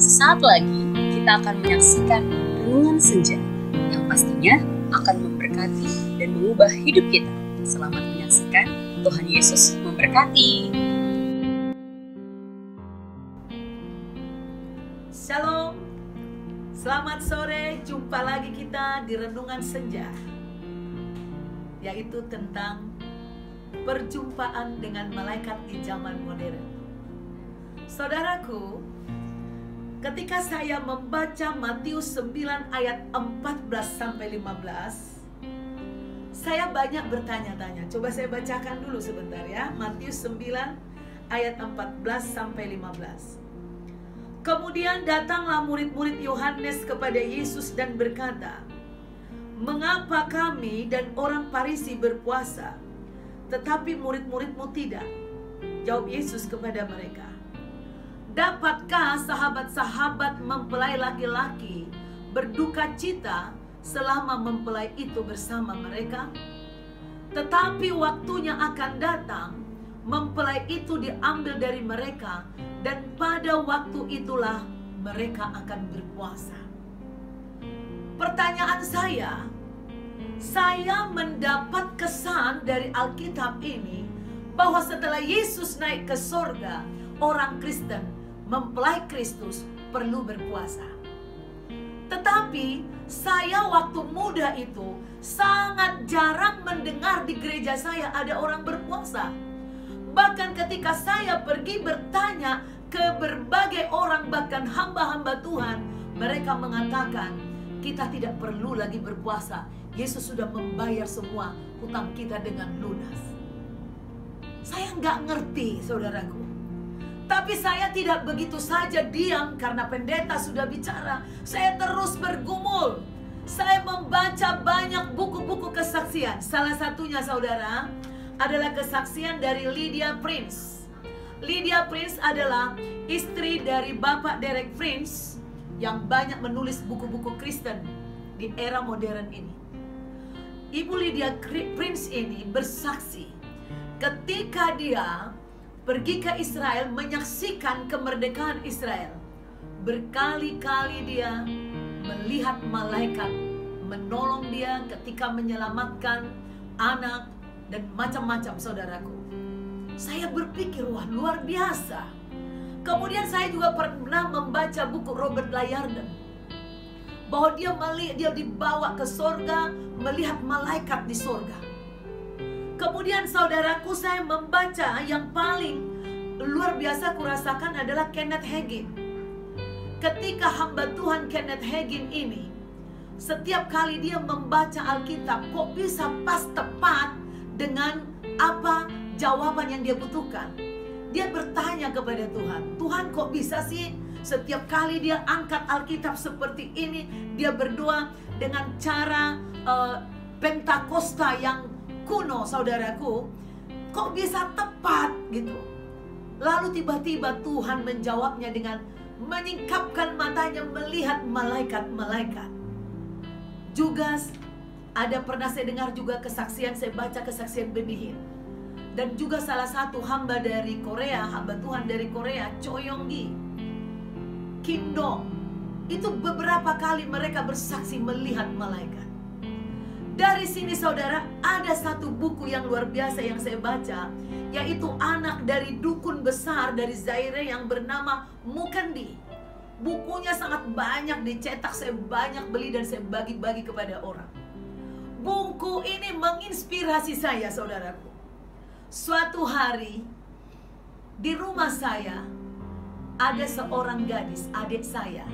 Sesaat lagi kita akan menyaksikan renungan senja yang pastinya akan memberkati dan mengubah hidup kita. Selamat menyaksikan, Tuhan Yesus memberkati. Shalom, selamat sore, jumpa lagi kita di renungan senja, yaitu tentang perjumpaan dengan malaikat di zaman modern. Saudaraku, ketika saya membaca Matius 9 ayat 14-15, saya banyak bertanya-tanya. Coba saya bacakan dulu sebentar ya. Matius 9 ayat 14-15. Kemudian datanglah murid-murid Yohanes kepada Yesus dan berkata, "Mengapa kami dan orang Farisi berpuasa, tetapi murid-muridmu tidak?" Jawab Yesus kepada mereka, "Dapatkah sahabat-sahabat mempelai laki-laki berduka cita selama mempelai itu bersama mereka? Tetapi waktunya akan datang, mempelai itu diambil dari mereka, dan pada waktu itulah mereka akan berpuasa." Pertanyaan saya mendapat kesan dari Alkitab ini bahwa setelah Yesus naik ke sorga, orang Kristen, mempelai Kristus perlu berpuasa. Tetapi saya waktu muda itu sangat jarang mendengar di gereja saya ada orang berpuasa. Bahkan ketika saya pergi bertanya ke berbagai orang, bahkan hamba-hamba Tuhan, mereka mengatakan, "Kita tidak perlu lagi berpuasa. Yesus sudah membayar semua hutang kita dengan lunas." Saya nggak ngerti, saudaraku. Tapi saya tidak begitu saja diam karena pendeta sudah bicara. Saya terus bergumul. Saya membaca banyak buku-buku kesaksian. Salah satunya, saudara, adalah kesaksian dari Lydia Prince. Lydia Prince adalah istri dari Bapak Derek Prince yang banyak menulis buku-buku Kristen di era modern ini. Ibu Lydia Prince ini bersaksi ketika dia pergi ke Israel menyaksikan kemerdekaan Israel. Berkali-kali dia melihat malaikat menolong dia ketika menyelamatkan anak dan macam-macam, saudaraku. Saya berpikir, wah, luar biasa. Kemudian saya juga pernah membaca buku Robert Layarden, bahwa dia dibawa ke sorga, melihat malaikat di sorga. Kemudian saudaraku, saya membaca yang paling luar biasa kurasakan adalah Kenneth Hagin. Ketika hamba Tuhan Kenneth Hagin ini, setiap kali dia membaca Alkitab, kok bisa pas tepat dengan apa jawaban yang dia butuhkan. Dia bertanya kepada Tuhan, "Tuhan, kok bisa sih setiap kali dia angkat Alkitab seperti ini, dia berdoa dengan cara Pentakosta yang kuno, saudaraku, kok bisa tepat gitu?" Lalu tiba-tiba Tuhan menjawabnya dengan menyingkapkan matanya melihat malaikat-malaikat. Juga ada pernah saya dengar juga kesaksian, saya baca kesaksian Benihin. Dan juga salah satu hamba dari Korea, hamba Tuhan dari Korea, Cho Yonggi, Kim Dong. Itu beberapa kali mereka bersaksi melihat malaikat. Dari sini, saudara, ada satu buku yang luar biasa yang saya baca, yaitu anak dari dukun besar dari Zaire yang bernama Mukendi. Bukunya sangat banyak dicetak, saya banyak beli dan saya bagi-bagi kepada orang. Buku ini menginspirasi saya, saudaraku. Suatu hari di rumah saya ada seorang gadis, adik saya,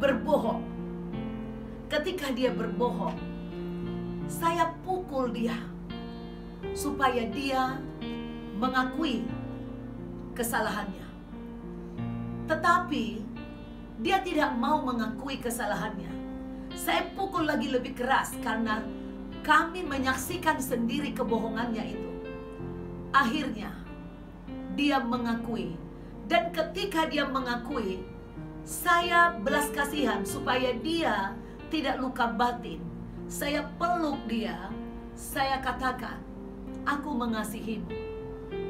berbohong. Ketika dia berbohong, saya pukul dia supaya dia mengakui kesalahannya. Tetapi dia tidak mau mengakui kesalahannya. Saya pukul lagi lebih keras karena kami menyaksikan sendiri kebohongannya itu. Akhirnya dia mengakui. Dan ketika dia mengakui, saya belas kasihan supaya dia tidak luka batin. Saya peluk dia, saya katakan, "Aku mengasihimu.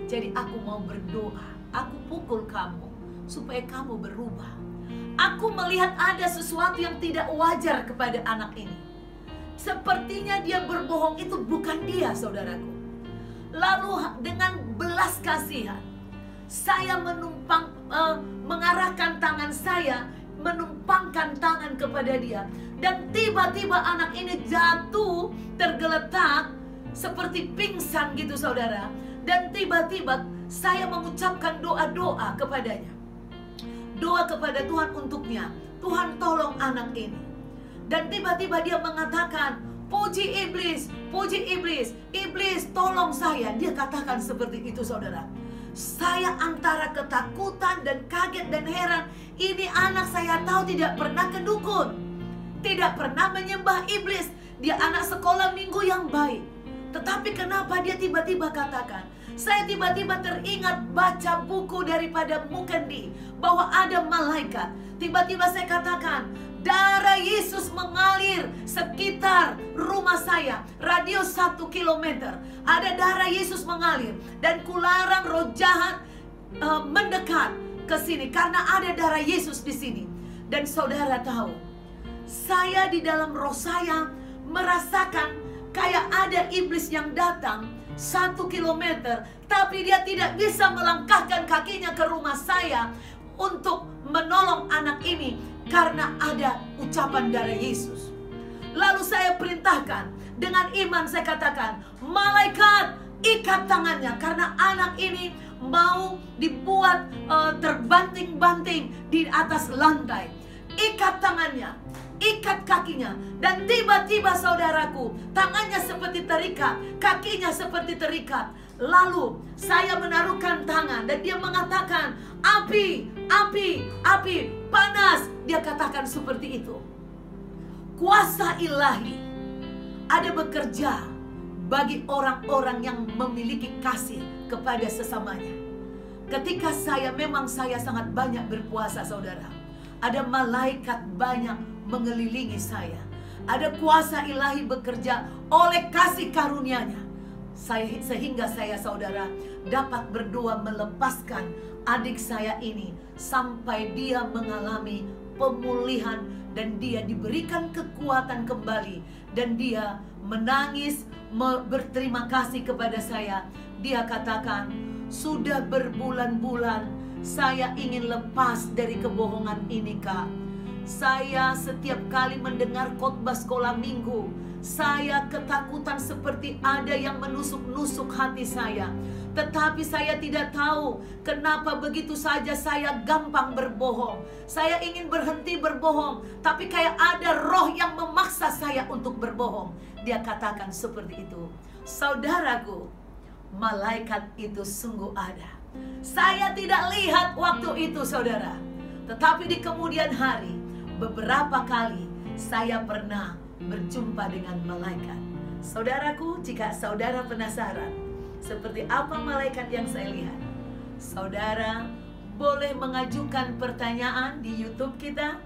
Jadi aku mau berdoa, aku pukul kamu supaya kamu berubah. Aku melihat ada sesuatu yang tidak wajar kepada anak ini. Sepertinya dia berbohong, itu bukan dia, saudaraku. Lalu dengan belas kasihan, saya mengarahkan tangan saya, menumpangkan tangan kepada dia. Dan tiba-tiba anak ini jatuh, tergeletak, seperti pingsan gitu, saudara. Dan tiba-tiba saya mengucapkan doa-doa kepadanya. Doa kepada Tuhan untuknya. Tuhan tolong anak ini. Dan tiba-tiba dia mengatakan, puji iblis, iblis tolong saya. Dia katakan seperti itu, saudara. Saya antara ketakutan dan kaget dan heran. Ini anak saya tahu tidak pernah ke dukun, tidak pernah menyembah iblis. Dia anak sekolah minggu yang baik. Tetapi kenapa dia tiba-tiba katakan, saya tiba-tiba teringat baca buku daripada Mukendi, bahwa ada malaikat. Tiba-tiba saya katakan, darah Yesus mengalir sekitar rumah saya, radius 1 kilometer. Ada darah Yesus mengalir. Dan kularang roh jahat mendekat ke sini, karena ada darah Yesus di sini. Dan saudara tahu, saya di dalam roh saya merasakan kayak ada iblis yang datang 1 kilometer, tapi dia tidak bisa melangkahkan kakinya ke rumah saya untuk menolong anak ini, karena ada ucapan darah Yesus. Lalu saya perintahkan, dengan iman saya katakan, malaikat ikat tangannya, karena anak ini mau dibuat terbanting-banting di atas lantai. Ikat tangannya, ikat kakinya. Dan tiba-tiba saudaraku, tangannya seperti terikat, kakinya seperti terikat. Lalu saya menaruhkan tangan dan dia mengatakan, api, api, api, panas. Dia katakan seperti itu. Kuasa ilahi ada bekerja bagi orang-orang yang memiliki kasih kepada sesamanya. Ketika saya sangat banyak berpuasa, saudara, ada malaikat banyak mengelilingi saya. Ada kuasa ilahi bekerja oleh kasih karunia-Nya. Sehingga saya, saudara, dapat berdoa melepaskan adik saya ini sampai dia mengalami pemulihan dan dia diberikan kekuatan kembali, dan dia menangis berterima kasih kepada saya. Dia katakan, sudah berbulan-bulan saya ingin lepas dari kebohongan ini, Kak. Saya setiap kali mendengar khotbah sekolah minggu, saya ketakutan seperti ada yang menusuk-nusuk hati saya. Tetapi saya tidak tahu kenapa begitu saja saya gampang berbohong. Saya ingin berhenti berbohong, tapi kayak ada roh yang memaksa saya untuk berbohong. Dia katakan seperti itu. Saudaraku, malaikat itu sungguh ada. Saya tidak lihat waktu itu, saudara. Tetapi di kemudian hari, beberapa kali saya pernah berjumpa dengan malaikat. Saudaraku, jika saudara penasaran seperti apa malaikat yang saya lihat, saudara boleh mengajukan pertanyaan di YouTube kita.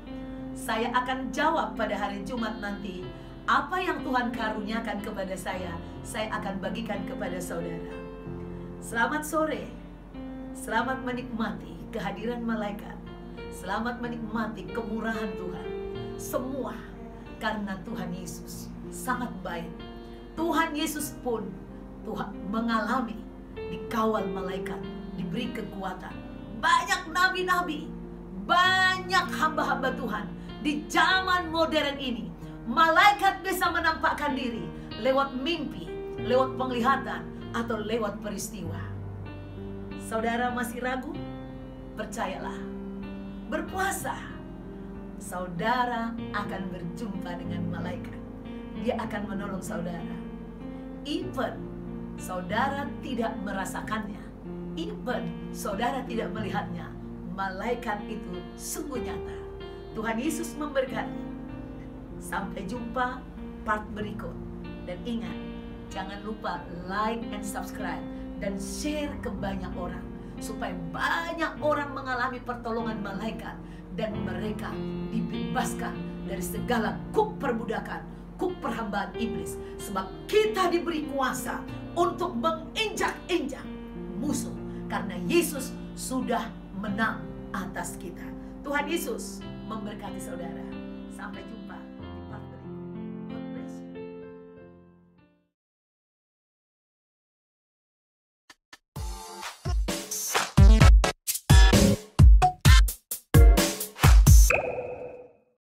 Saya akan jawab pada hari Jumat nanti. Apa yang Tuhan karuniakan kepada saya akan bagikan kepada saudara. Selamat sore. Selamat menikmati kehadiran malaikat. Selamat menikmati kemurahan Tuhan. Semua karena Tuhan Yesus sangat baik. Tuhan Yesus pun Tuhan mengalami dikawal malaikat, diberi kekuatan. Banyak nabi-nabi, banyak hamba-hamba Tuhan di zaman modern ini. Malaikat bisa menampakkan diri lewat mimpi, lewat penglihatan, atau lewat peristiwa. Saudara masih ragu? Percayalah, berpuasa, saudara akan berjumpa dengan malaikat. Dia akan menolong saudara. Even saudara tidak merasakannya, even saudara tidak melihatnya, malaikat itu sungguh nyata. Tuhan Yesus memberkati. Sampai jumpa part berikut. Dan ingat, jangan lupa like and subscribe dan share ke banyak orang, supaya banyak orang mengalami pertolongan malaikat dan mereka dibebaskan dari segala kuk perbudakan, kuk perhambaan iblis. Sebab kita diberi kuasa untuk menginjak-injak musuh, karena Yesus sudah menang atas kita. Tuhan Yesus memberkati saudara. Sampai jumpa.